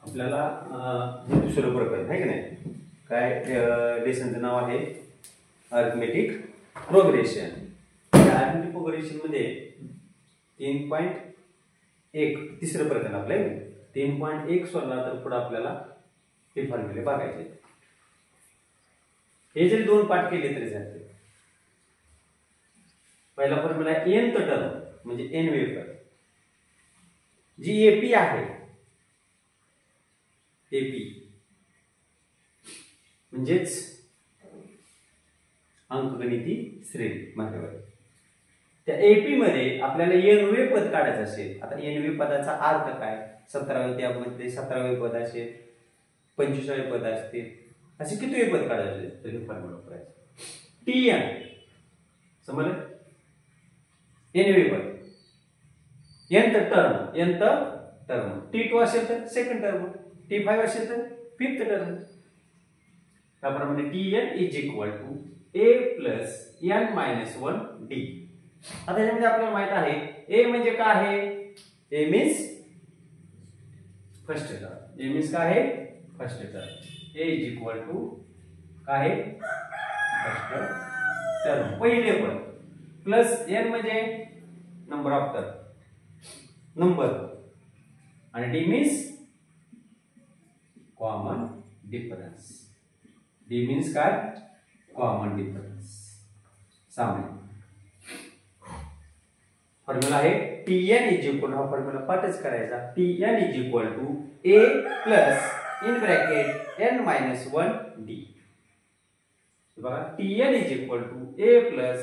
आपल्याला हे दुसरं प्रकरण आहे की नाही, काय लेसनचं नाव आहे अरिथमेटिक प्रोग्रेशन. या अरिथमेटिक प्रोग्रेशन मध्ये 3.1 तिसरं प्रकरण आपलं 3.1 सोडला तर पुढे आपल्याला हे फॉर्म्युले बघायचे. हे जरी दोन पाठ केले तरी चालते. पहिला फॉर्म्युला n टर्म म्हणजे n वेपर, जी एपी आहे एपी म्हणजेच अंकगणिती श्रेणी माध्यमात. त्या एपी मध्ये आपल्याला n वे पद काढायचं असेल. आता n वे पदाचा अर्थ काय, 17व्या त्यामध्ये 17वे पद असेल, 25वे पद असतील, असे किती वे पद काढायचे तरी फॉर्म्युला वापरायचा. tn समजलं, n वे पद, nth टर्म, t2 असेल तर सेकंड टर्म, t5 असेल तर फिफ्थ टर्म. त्याप्रमाणे tn is equal to a plus n minus 1 d. आता यामध्ये आपल्याला माहित आहे a म्हणजे काय आहे, a means first term, a means काय आहे first term, a is equal to काय आहे फर्स्ट टर्म पहिले पद, प्लस n म्हणजे नंबर ऑफ टर्म नंबर, आणि d means common difference. d means काय कॉमन डिफरन्स. सामान्य फॉर्म्युला आहे tn इज इक्वल, हा फॉर्म्युला पाठच करायचा. tn is equal to a plus in bracket n minus 1 d. बघा tn is equal to a plus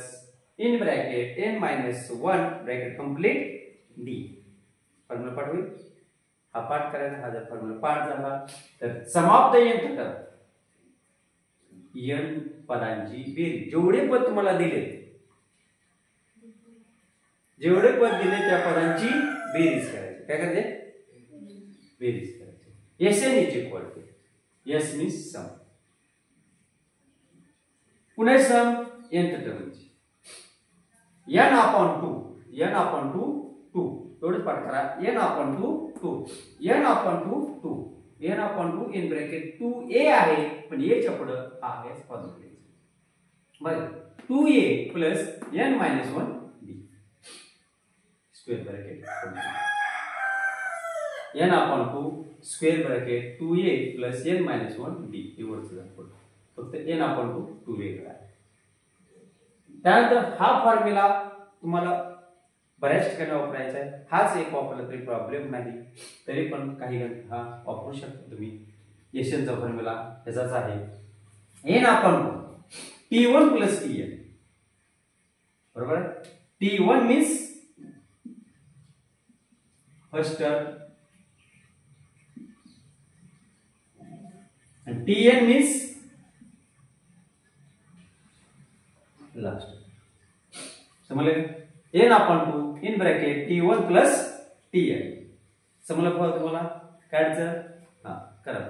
in bracket n minus 1 bracket complete d. Formula पाठ होईल. हा पाठ करायचा. हा जर फॉर्म्युला पाठ झाला तर sum of the nth term, n पदांची बेरीज, जेवढे पद तुम्हाला दिले, जेवढे पद दिले त्या पदांची बेरीज करायची. काय करायचे, बेरीज करायची. Sn is equal to, S means sum, पुन्हा सम nth टर्मची, n अपॉन 2, n अपॉन 2 2 एवढंच पाठ करा. n upon 2 2, n upon 2 2, n upon 2 in bracket 2a आहे, पण a च्या पुढे आहे पद घ्यायचं. बरं 2a plus n minus 1 d square bracket, n upon 2 square bracket 2a plus n minus 1 d एवढंच दाखवलं. फक्त n अपॉन 2 2 वेगळा आहे. त्यानंतर हा फॉर्म्युला तुम्हाला बऱ्याच ठिकाणी वापरायचा आहे. हाच एक वापरला तरी प्रॉब्लेम नाही, तरी पण काही हा वापरू शकता तुम्ही. एशनचा फॉर्म्युला त्याचाच आहे, n upon t1 plus tn. बरोबर, t1 मीन्स फर्स्ट टर्म आणि tn मीन्स लास्ट. समजले, n upon 2 in bracket t1 plus tn. समजलं तुम्हाला काय अडचण, हा करा.